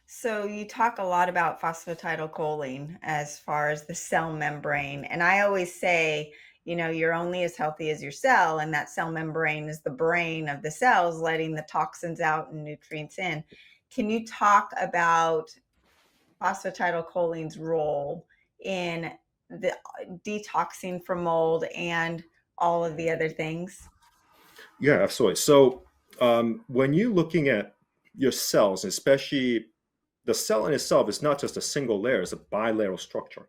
So you talk a lot about phosphatidylcholine as far as the cell membrane. And I always say, you're only as healthy as your cell, and that cell membrane is the brain of the cells, letting the toxins out and nutrients in. Can you talk about phosphatidylcholine's role in the detoxing from mold and all of the other things? Yeah, absolutely. So when you're looking at your cells, especially the cell in itself is not just a single layer, it's a bilateral structure.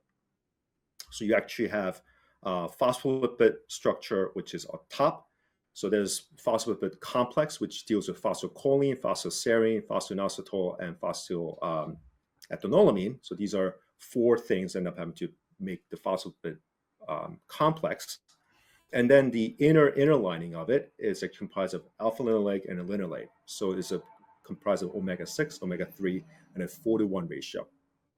So you actually have phospholipid structure, which is on top. So there's phospholipid complex, which deals with phosphocholine, phosphoserine, phosphoinositol, and phosphoethanolamine. So these are four things that end up having to make the phospholipid complex. And then the inner lining of it is comprised of alpha linolenic and linoleic. So it's comprised of omega-6, omega-3, and a 4:1 ratio.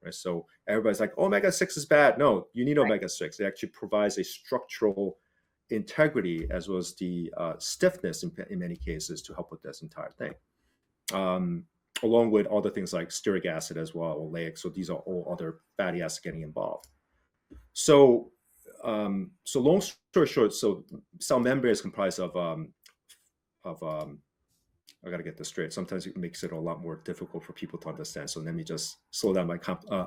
Right? So everybody's like, omega-6 is bad. No, you need Right. omega-6. It actually provides a structural integrity as well as the stiffness in many cases to help with this entire thing. Um, Along with other things like stearic acid as well, oleic. So these are all other fatty acids getting involved. So, so long story short, so cell membrane is comprised of I got to get this straight. Sometimes it makes it a lot more difficult for people to understand. So let me just slow down my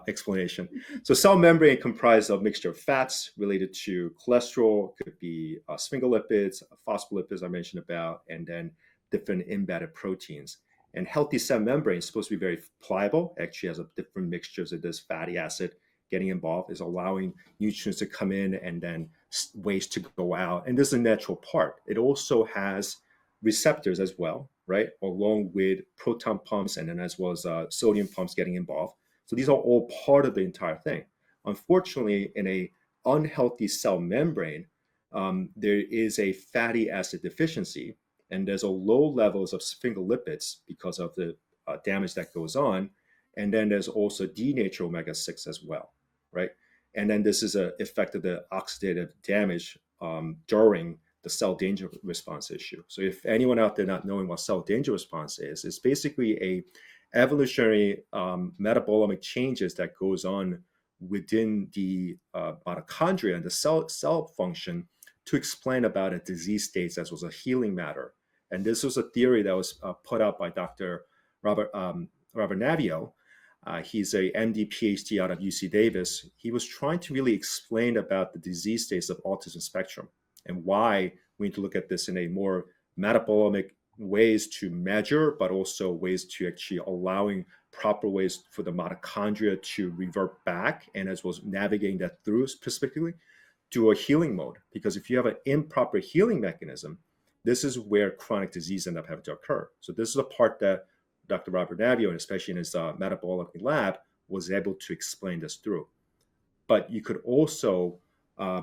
explanation. So cell membrane comprised of a mixture of fats related to cholesterol, could be sphingolipids, phospholipids I mentioned about, and then different embedded proteins. And healthy cell membrane is supposed to be very pliable. Actually, has a different mixtures of this fatty acid getting involved, is allowing nutrients to come in and then waste to go out. And this is a natural part. It also has receptors as well, right? Along with proton pumps and then as well as sodium pumps getting involved. So these are all part of the entire thing. Unfortunately, in a unhealthy cell membrane, there is a fatty acid deficiency, and there's a low levels of sphingolipids because of the damage that goes on, and then there's also denatured omega-6 as well, right? And then this is an effect of the oxidative damage during the cell danger response issue. So if anyone out there not knowing what cell danger response is, it's basically a evolutionary metabolic changes that goes on within the mitochondria and the cell function to explain about a disease states as well as a healing matter. And this was a theory that was put out by Dr. Robert Navio. He's a MD PhD out of UC Davis. He was trying to really explain about the disease states of autism spectrum and why we need to look at this in a more metabolic ways to measure, but also ways to actually allowing proper ways for the mitochondria to revert back, and as well as navigating that through specifically to a healing mode. Because if you have an improper healing mechanism, this is where chronic disease end up having to occur. So this is a part that Dr. Robert Navio, and especially in his metabolic lab, was able to explain this through. But you could also,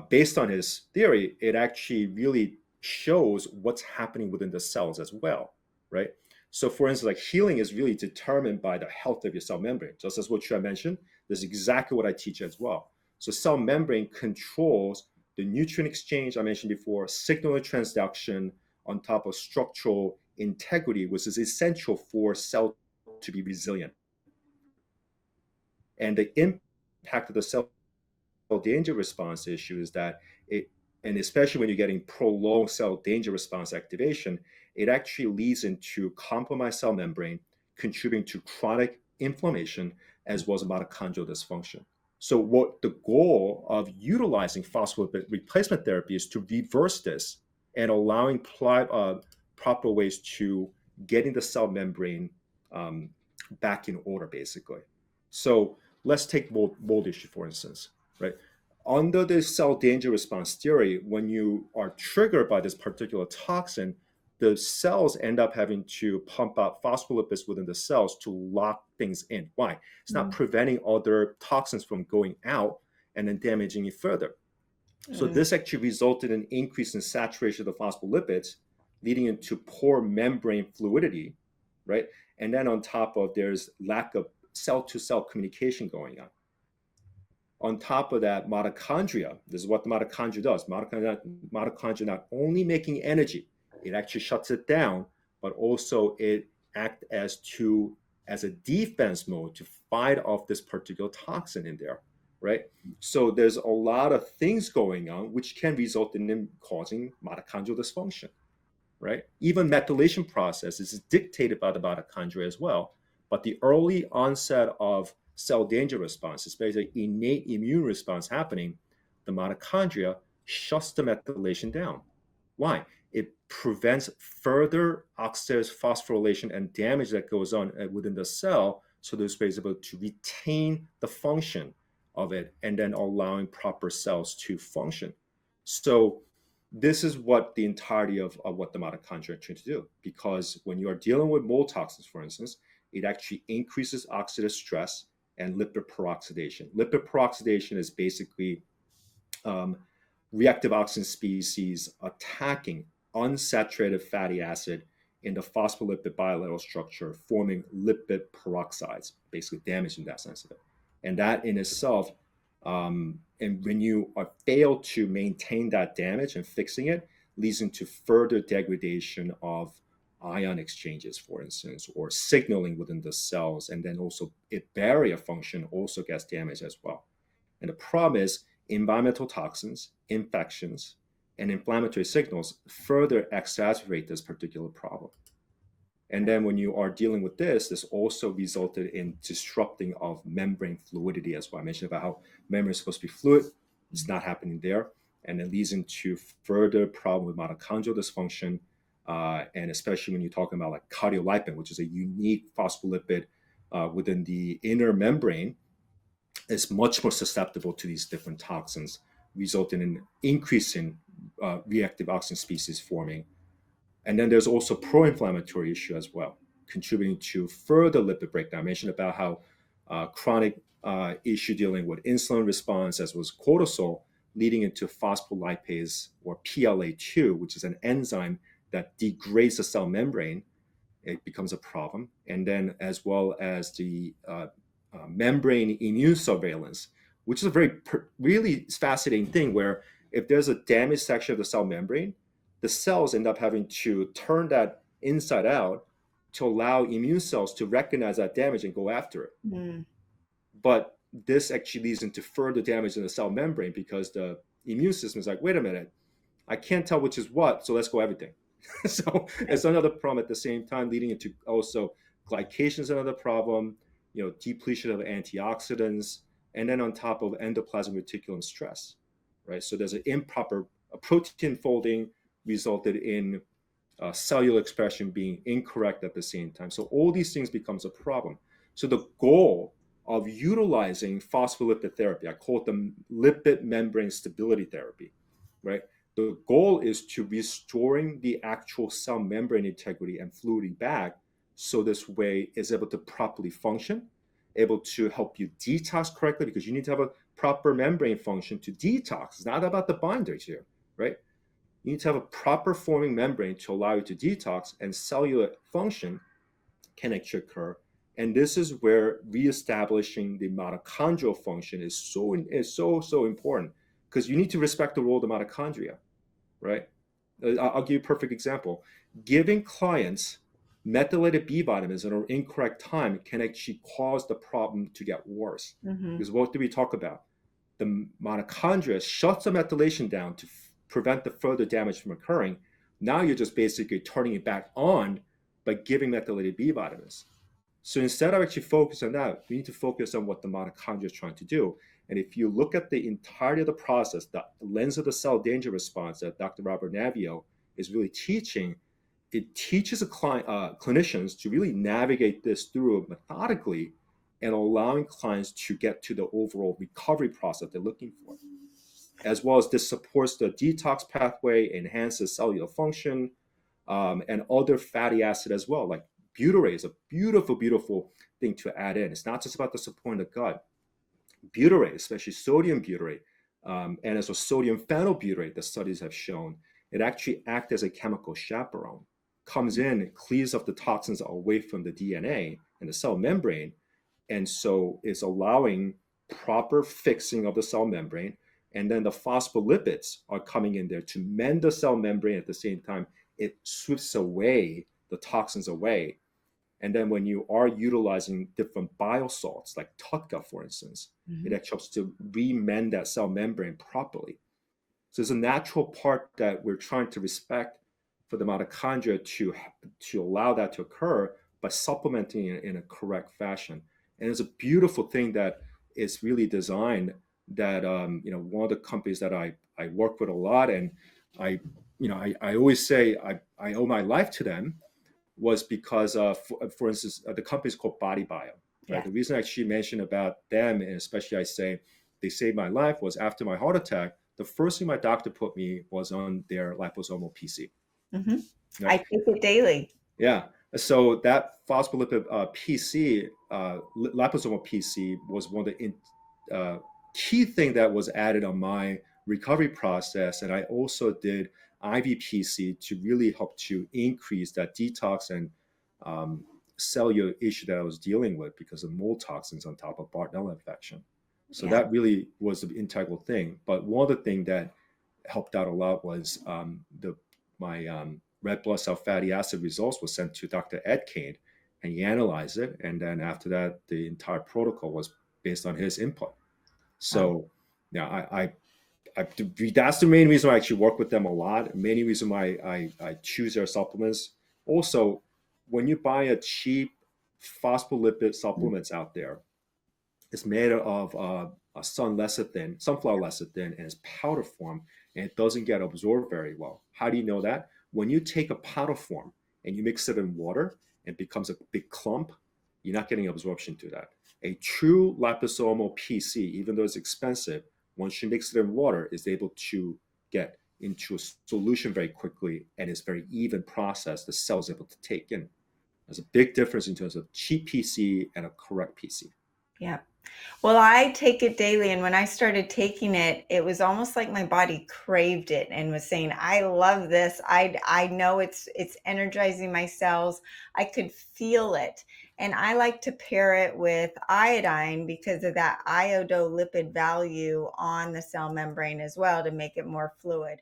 based on his theory, it actually really shows what's happening within the cells as well, right? So, for instance, like healing is really determined by the health of your cell membrane. Just as what you mentioned, this is exactly what I teach as well. So, cell membrane controls the nutrient exchange I mentioned before, signal transduction, on top of structural integrity, which is essential for cell to be resilient. And the impact of the cell danger response issue is that it, and especially when you're getting prolonged cell danger response activation, it actually leads into compromised cell membrane, contributing to chronic inflammation as well as mitochondrial dysfunction. So, what the goal of utilizing phospholipid replacement therapy is to reverse this and allowing proper ways to getting the cell membrane um, back in order, basically. So, let's take mold issue for instance, right? Under the cell danger response theory, when you are triggered by this particular toxin, the cells end up having to pump out phospholipids within the cells to lock things in. Why? It's not Mm. preventing other toxins from going out and then damaging it further. So Mm. this actually resulted in increase in saturation of the phospholipids, leading into poor membrane fluidity, right? And then on top of there's lack of cell-to-cell communication going on. On top of that, mitochondria, this is what the mitochondria does. Mitochondria not only making energy, it actually shuts it down, but also it acts as to as a defense mode to fight off this particular toxin in there, right? So there's a lot of things going on which can result in them causing mitochondrial dysfunction, right? Even methylation process is dictated by the mitochondria as well. But the early onset of cell danger response, especially innate immune response happening, the mitochondria shuts the methylation down. Why? It prevents further oxidative phosphorylation and damage that goes on within the cell. So there's able to retain the function of it and then allowing proper cells to function. So this is what the entirety of what the mitochondria are trying to do. Because when you are dealing with mold toxins, for instance, it actually increases oxidative stress and lipid peroxidation. Lipid peroxidation is basically reactive oxygen species attacking unsaturated fatty acid in the phospholipid bilateral structure, forming lipid peroxides, basically damaging that sense of it. And that in itself, and when you fail to maintain that damage and fixing it, leads into further degradation of ion exchanges, for instance, or signaling within the cells, and then also its barrier function also gets damaged as well. And the problem is environmental toxins, infections, and inflammatory signals further exacerbate this particular problem. And then when you are dealing with this also resulted in disrupting of membrane fluidity as well. I mentioned about how membrane is supposed to be fluid. It's not happening there. And it leads into further problem with mitochondrial dysfunction. And especially when you're talking about like cardiolipin, which is a unique phospholipid within the inner membrane, is much more susceptible to these different toxins, resulting in increasing reactive oxygen species forming. And then there's also pro-inflammatory issue as well, contributing to further lipid breakdown. I mentioned about how chronic issue dealing with insulin response, as was cortisol, leading into phospholipase or PLA2, which is an enzyme that degrades the cell membrane. It becomes a problem. And then as well as the membrane immune surveillance, which is a really fascinating thing where if there's a damaged section of the cell membrane, the cells end up having to turn that inside out to allow immune cells to recognize that damage and go after it. Mm. But this actually leads into further damage in the cell membrane because the immune system is like, wait a minute, I can't tell which is what, so let's go everything. So it's another problem at the same time, leading into also glycation is another problem, depletion of antioxidants, and then on top of endoplasmic reticulum stress, right? So there's an improper protein folding resulted in cellular expression being incorrect at the same time. So all these things becomes a problem. So the goal of utilizing phospholipid therapy, I call it the lipid membrane stability therapy, right? The goal is to restoring the actual cell membrane integrity and fluidity back so this way is able to properly function, able to help you detox correctly because you need to have a proper membrane function to detox. It's not about the binders here, right? You need to have a proper forming membrane to allow you to detox, and cellular function can actually occur. And this is where reestablishing the mitochondrial function is so important because you need to respect the role of the mitochondria, right? I'll give you a perfect example. Giving clients methylated B vitamins at an incorrect time can actually cause the problem to get worse. Mm-hmm. Because what do we talk about? The mitochondria shuts the methylation down to prevent the further damage from occurring. Now you're just basically turning it back on by giving methylated B vitamins. So instead of actually focusing on that, we need to focus on what the mitochondria is trying to do. And if you look at the entirety of the process, the lens of the cell danger response that Dr. Robert Navio is really teaching, it teaches clinicians to really navigate this through methodically and allowing clients to get to the overall recovery process they're looking for. As well as this supports the detox pathway, enhances cellular function, and other fatty acid as well. Like butyrate is a beautiful, beautiful thing to add in. It's not just about the support in the gut. Butyrate, especially sodium butyrate, and as well sodium phenylbutyrate, the studies have shown, it actually acts as a chemical chaperone. Comes in, cleaves up the toxins away from the DNA and the cell membrane, and so it's allowing proper fixing of the cell membrane. And then the phospholipids are coming in there to mend the cell membrane at the same time. It sweeps away the toxins away. And then when you are utilizing different biosalts, like TUDCA, for instance, it Mhm. actually helps to remend that cell membrane properly. So it's a natural part that we're trying to respect for the mitochondria to allow that to occur by supplementing it in a correct fashion. And it's a beautiful thing that is really designed that one of the companies that I work with a lot, and I always say I owe my life to them, was because for instance the company is called Body Bio, right? Yes. The reason I actually mentioned about them, and especially I say they saved my life, was after my heart attack, the first thing my doctor put me was on their liposomal PC. Hmm. Right? I take it daily. Yeah. So that phospholipid PC, liposomal PC, was one of the key thing that was added on my recovery process. And I also did IVPC to really help to increase that detox and um, cellular issue that I was dealing with because of mold toxins on top of Bartonella infection. So Yeah. that really was the integral thing. But one of the things that helped out a lot was the my red blood cell fatty acid results was sent to Dr. Ed Kane, and he analyzed it. And then after that, the entire protocol was based on his input. Wow. So, yeah, that's the main reason why I actually work with them a lot. Many reason why I choose their supplements. Also, when you buy a cheap phospholipid supplements out there, it's made of a sunflower lecithin, and it's powder form, and it doesn't get absorbed very well. How do you know that? When you take a powder form and you mix it in water, it becomes a big clump. You're not getting absorption to that. A true liposomal PC, even though it's expensive, once you mix it in water, is able to get into a solution very quickly, and it's very even process the cell is able to take in. There's a big difference in terms of cheap PC and a correct PC. Yeah. Well, I take it daily, and when I started taking it, it was almost like my body craved it and was saying, "I love this. I know it's energizing my cells." I could feel it. And I like to pair it with iodine because of that iodolipid value on the cell membrane as well to make it more fluid.